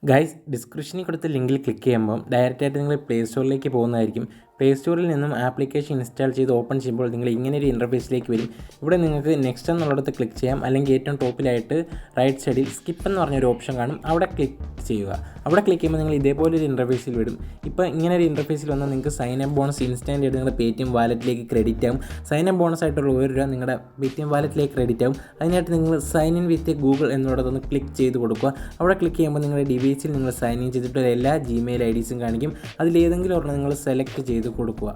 Guys, ഡിസ്ക്രിപ്ഷനിൽ കൊടുത്ത ലിങ്കിൽ ക്ലിക്ക് ചെയ്യുമ്പോൾ ഡയറക്റ്റായിട്ട് നിങ്ങൾ പ്ലേ സ്റ്റോറിലേക്ക് പോകുന്നതായിരിക്കും. പ്ലേ സ്റ്റോറിൽ നിന്നും ആപ്ലിക്കേഷൻ ഇൻസ്റ്റാൾ ചെയ്ത് ഓപ്പൺ ചെയ്യുമ്പോൾ നിങ്ങൾ ഇങ്ങനെ ഒരു ഇൻ്റർഫേസിലേക്ക് വരും. ഇവിടെ നിങ്ങൾക്ക് നെക്സ്റ്റ് എന്നുള്ളിടത്ത് ക്ലിക്ക് ചെയ്യാം, അല്ലെങ്കിൽ ഏറ്റവും ടോപ്പിലായിട്ട് റൈറ്റ് സൈഡിൽ സ്കിപ്പ് എന്ന് പറഞ്ഞൊരു ഓപ്ഷൻ കാണും, അവിടെ ക്ലിക്ക് ചെയ്യുക. അവിടെ ക്ലിക്ക് ചെയ്യുമ്പോൾ നിങ്ങൾ ഇതേപോലൊരു ഇൻ്റർഫേസിൽ വരും. ഇപ്പോൾ ഇങ്ങനെ ഒരു ഇൻ്റർഫേസിൽ വന്നാൽ നിങ്ങൾക്ക് സൈൻ അപ്പ് ബോണസ് ഇൻസ്റ്റാൻ്റ് ആയിട്ട് നിങ്ങളുടെ പേടിഎം വാലറ്റിലേക്ക് ക്രെഡിറ്റ് ആകും. സൈൻ അപ്പ് ബോണസ് ആയിട്ടുള്ള ₹1 നിങ്ങളുടെ പേടിഎം വാലറ്റിലേക്ക് ക്രെഡിറ്റ് ആകും. അതിനായിട്ട് നിങ്ങൾ സൈൻ ഇൻ വിത്ത് ഗൂഗിൾ എന്നുള്ളതൊന്ന് ക്ലിക്ക് ചെയ്ത് കൊടുക്കുക. അവിടെ ക്ലിക്ക് ചെയ്യുമ്പോൾ നിങ്ങളുടെ ഡിവൈസിൽ നിങ്ങൾ സൈൻ ഇൻ ചെയ്തിട്ടുള്ള എല്ലാ ജിമെയിൽ ഐഡീസും കാണിക്കും. അതിലേതെങ്കിലും ഒരെണ്ണം നിങ്ങൾ സെലക്ട് ചെയ്ത് കൊടുക്കുക.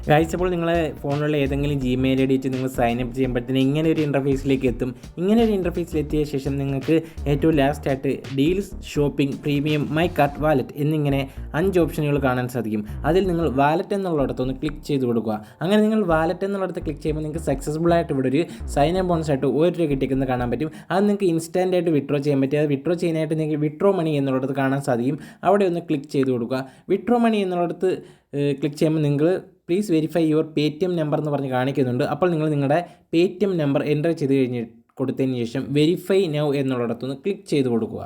ഗൈസ്, അപ്പോൾ നിങ്ങളെ ഫോണിലുള്ള ഏതെങ്കിലും ജിമെയിൽ ഐ ഡി വെച്ച് നിങ്ങൾ സൈനപ്പ് ചെയ്യുമ്പോഴത്തേന് ഇങ്ങനെ ഒരു ഇൻ്റർഫേസിലേക്ക് എത്തും. ഇങ്ങനെ ഒരു ഇൻ്റർഫേസിലെത്തിയ ശേഷം നിങ്ങൾക്ക് ഏറ്റവും ലാസ്റ്റായിട്ട് deals, shopping, premium, my cart, wallet എന്നിങ്ങനെ 5 ഓപ്ഷനുകൾ കാണാൻ സാധിക്കും. അതിൽ നിങ്ങൾ വാലറ്റ് എന്നുള്ളിടത്തൊന്ന് ക്ലിക്ക് ചെയ്ത് കൊടുക്കുക. അങ്ങനെ നിങ്ങൾ വാലറ്റ് എന്നുള്ളിടത്ത് ക്ലിക്ക് ചെയ്യുമ്പോൾ നിങ്ങൾക്ക് സക്സസ്ഫുൾ ആയിട്ട് ഇവിടെ ഒരു സൈൻ അപ്പ് ബോണസ് ആയിട്ട് ₹1 കിട്ടിക്കുന്നത് കാണാൻ പറ്റും. അത് നിങ്ങൾക്ക് ഇൻസ്റ്റാൻ്റ് ആയിട്ട് വിഡ്രോ ചെയ്യാൻ പറ്റും. അത് വിഡ്രോ ചെയ്യാനായിട്ട് നിങ്ങൾക്ക് വിഡ്രോ മണി എന്നുള്ളിടത്ത് കാണാൻ സാധിക്കും. അവിടെ ഒന്ന് ക്ലിക്ക് ചെയ്ത് കൊടുക്കുക. വിഡ്രോ മണി എന്നുള്ളിടത്ത് ക്ലിക്ക് ചെയ്യുമ്പോൾ നിങ്ങൾ please verify your Paytm number എന്ന് പറഞ്ഞ് കാണിക്കുന്നുണ്ട്. അപ്പോൾ നിങ്ങൾ നിങ്ങളുടെ പേടിഎം നമ്പർ എൻ്റർ ചെയ്ത് കൊടുത്തതിന് ശേഷം വെരിഫൈ നൗ എന്നുള്ളിടത്തുനിന്ന് ക്ലിക്ക് ചെയ്ത് കൊടുക്കുക.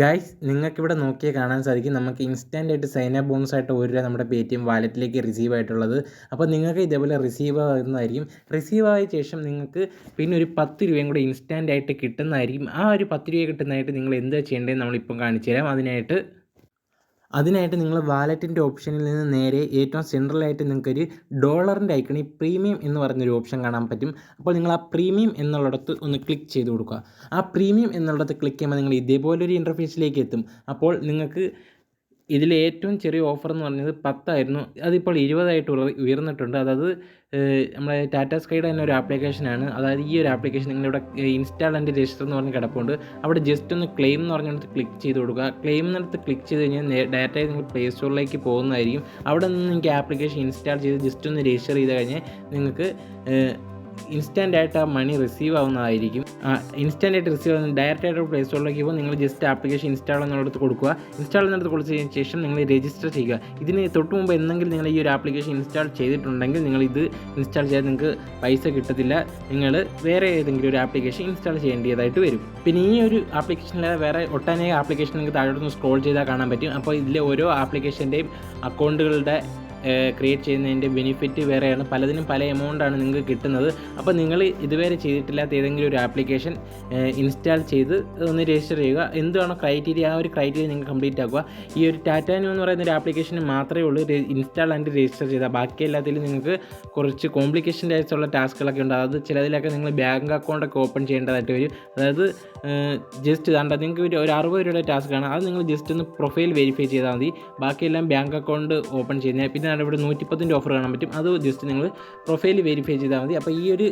ഗൈസ്, നിങ്ങൾക്കിവിടെ നോക്കിയാൽ കാണാൻ സാധിക്കും നമുക്ക് ഇൻസ്റ്റാൻ്റ് ആയിട്ട് സൈൻ അപ്പ് ബോണസ് ആയിട്ട് ₹1 നമ്മുടെ പേടിഎം വാലറ്റിലേക്ക് റിസീവ് ആയിട്ടുള്ളത്. അപ്പോൾ നിങ്ങൾക്ക് ഇതേപോലെ റിസീവ് ആകുന്നതായിരിക്കും. റിസീവ് ആയ ശേഷം നിങ്ങൾക്ക് പിന്നെ ഒരു ₹10 കൂടെ ഇൻസ്റ്റാൻ്റ് ആയിട്ട് കിട്ടുന്നതായിരിക്കും. ആ ഒരു ₹10 കിട്ടുന്നതായിട്ട് നിങ്ങൾ എന്താ ചെയ്യേണ്ടതെന്ന് നമ്മളിപ്പം കാണിച്ചു തരാം. അതിനായിട്ട് നിങ്ങൾ വാലറ്റിൻ്റെ ഓപ്ഷനിൽ നിന്ന് നേരെ ഏറ്റവും സെൻട്രലായിട്ട് നിങ്ങൾക്കൊരു ഡോളറിൻ്റെ ഐക്കൺ, ഈ പ്രീമിയം എന്ന് പറഞ്ഞൊരു ഓപ്ഷൻ കാണാൻ പറ്റും. അപ്പോൾ നിങ്ങൾ ആ പ്രീമിയം എന്നുള്ളിടത്ത് ഒന്ന് ക്ലിക്ക് ചെയ്ത് കൊടുക്കുക. ആ പ്രീമിയം എന്നുള്ളിടത്ത് ക്ലിക്ക് ചെയ്യുമ്പോൾ നിങ്ങൾ ഇതേപോലൊരു ഇൻ്റർഫേസിലേക്ക് എത്തും. അപ്പോൾ നിങ്ങൾക്ക് ഇതിൽ ഏറ്റവും ചെറിയ ഓഫർ എന്ന് പറഞ്ഞത് 10 ആയിരുന്നു. അതിപ്പോൾ 20 ഉയർന്നിട്ടുണ്ട്. അതായത് നമ്മളെ ടാറ്റാ സ്കൈയുടെ തന്നെ ഒരു ആപ്ലിക്കേഷനാണ്. അതായത് ഈ ഒരു ആപ്ലിക്കേഷൻ നിങ്ങളിവിടെ ഇൻസ്റ്റാൾ ആൻഡ് രജിസ്റ്റർ എന്ന് പറഞ്ഞ് കിടപ്പുണ്ട്. അവിടെ ജസ്റ്റ് ഒന്ന് ക്ലെയിം എന്ന് പറഞ്ഞിടത്ത് ക്ലിക്ക് ചെയ്ത് കൊടുക്കുക. ക്ലെയിം എന്നിടത്ത് ക്ലിക്ക് ചെയ്ത് കഴിഞ്ഞാൽ ഡയറക്റ്റായി നിങ്ങൾ പ്ലേ സ്റ്റോറിലേക്ക് പോകുന്നതായിരിക്കും. അവിടെ നിന്ന് നിങ്ങൾക്ക് ആപ്ലിക്കേഷൻ ഇൻസ്റ്റാൾ ചെയ്ത് ജസ്റ്റ് ഒന്ന് രജിസ്റ്റർ ചെയ്ത് കഴിഞ്ഞാൽ നിങ്ങൾക്ക് ഇൻസ്റ്റാൻ്റ് ആയിട്ട് ആ മണി റിസീവ് ആവുന്നതായിരിക്കും. ഇൻസ്റ്റാൻ്റ് ആയിട്ട് റിസീവ് ആവുന്ന ഡയറക്റ്റായിട്ട് പ്ലേ സ്റ്റോറിലേക്ക് പോകുമ്പോൾ നിങ്ങൾ ജസ്റ്റ് ആപ്ലിക്കേഷൻ ഇൻസ്റ്റാൾ എന്നുള്ളത് കൊടുക്കുക. ഇൻസ്റ്റാൾ എന്നിടത്ത് കൊടുത്തതിന് ശേഷം നിങ്ങൾ രജിസ്റ്റർ ചെയ്യുക. ഇതിന് തൊട്ട് മുമ്പ് എന്തെങ്കിലും നിങ്ങൾ ഈ ഒരു ആപ്ലിക്കേഷൻ ഇൻസ്റ്റാൾ ചെയ്തിട്ടുണ്ടെങ്കിൽ നിങ്ങളിത് ഇൻസ്റ്റാൾ ചെയ്താൽ നിങ്ങൾക്ക് പൈസ കിട്ടത്തില്ല. നിങ്ങൾ വേറെ ഏതെങ്കിലും ഒരു ആപ്ലിക്കേഷൻ ഇൻസ്റ്റാൾ ചെയ്യേണ്ടതായിട്ട് വരും. പിന്നെ ഈ ഒരു ആപ്ലിക്കേഷനിലെ വേറെ ഒട്ടനേകം ആപ്ലിക്കേഷൻ നിങ്ങൾക്ക് താഴോട്ട് സ്ക്രോൾ ചെയ്താൽ കാണാൻ പറ്റും. അപ്പോൾ ഇതിലെ ഓരോ ആപ്ലിക്കേഷൻ്റെയും അക്കൗണ്ടുകളുടെ ക്രിയേറ്റ് ചെയ്യുന്നതിൻ്റെ ബെനിഫിറ്റ് വേറെയാണ്. പലതിനും പല എമൗണ്ടാണ് നിങ്ങൾക്ക് കിട്ടുന്നത്. അപ്പോൾ നിങ്ങൾ ഇതുവരെ ചെയ്തിട്ടില്ലാത്ത ഏതെങ്കിലും ഒരു ആപ്ലിക്കേഷൻ ഇൻസ്റ്റാൾ ചെയ്ത് ഒന്ന് രജിസ്റ്റർ ചെയ്യുക. എന്താണോ ക്രൈറ്റീരിയ, ആ ഒരു ക്രൈറ്റീരിയ നിങ്ങൾ കംപ്ലീറ്റ് ആക്കുക. ഈ ഒരു ടാറ്റ ന്യൂ എന്ന് പറയുന്ന ഒരു ആപ്ലിക്കേഷന് മാത്രമേ ഉള്ളൂ ഇൻസ്റ്റാൾ ആൻഡ് രജിസ്റ്റർ ചെയ്താൽ. ബാക്കി എല്ലാത്തിലും നിങ്ങൾക്ക് കുറച്ച് കോംപ്ലിക്കേഷൻ ആയിട്ടുള്ള ടാസ്കുകളൊക്കെ ഉണ്ട്. അതായത് ചിലതിലൊക്കെ നിങ്ങൾ ബാങ്ക് അക്കൗണ്ടൊക്കെ ഓപ്പൺ ചെയ്യേണ്ടതായിട്ട് വരും. അതായത് ജസ്റ്റ് കണ്ട നിങ്ങൾക്ക് ഒരു ₹60 ടാസ്ക്കാണ്. അത് നിങ്ങൾ ജസ്റ്റ് ഒന്ന് പ്രൊഫൈൽ വെരിഫൈ ചെയ്താൽ മതി. ബാക്കിയെല്ലാം ബാങ്ക് അക്കൗണ്ട് ഓപ്പൺ ചെയ്യുന്നത്. പിന്നെ ഇവിടെ 110 ഓഫർ കാണാൻ പറ്റും. അത് ജസ്റ്റ് നിങ്ങൾ പ്രൊഫൈൽ വെരിഫൈ ചെയ്താൽ മതി. അപ്പോൾ ഈ ഒരു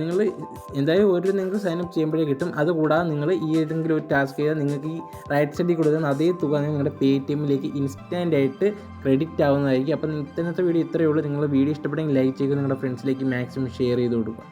നിങ്ങൾ എന്തായാലും നിങ്ങൾക്ക് സൈനപ്പ് ചെയ്യുമ്പോഴേ കിട്ടും. അതുകൂടാതെ നിങ്ങൾ ഈ ഏതെങ്കിലും ഒരു ടാസ്ക് ചെയ്താൽ നിങ്ങൾക്ക് ഈ റൈറ്റ് സൈഡിൽ കൊടുക്കുന്ന അതേ തുക നിങ്ങളുടെ പേടിഎമ്മിലേക്ക് ഇൻസ്റ്റാൻ്റ് ആയിട്ട് ക്രെഡിറ്റ് ആവുന്നതായിരിക്കും. അപ്പോൾ ഇന്നത്തെ വീഡിയോ ഇത്രയേ ഉള്ളൂ. നിങ്ങൾ വീഡിയോ ഇഷ്ടപ്പെടുമെങ്കിൽ ലൈക്ക് ചെയ്യുക, നിങ്ങളുടെ ഫ്രണ്ട്സിലേക്ക് മാക്സിമം ഷെയർ ചെയ്ത് കൊടുക്കുക.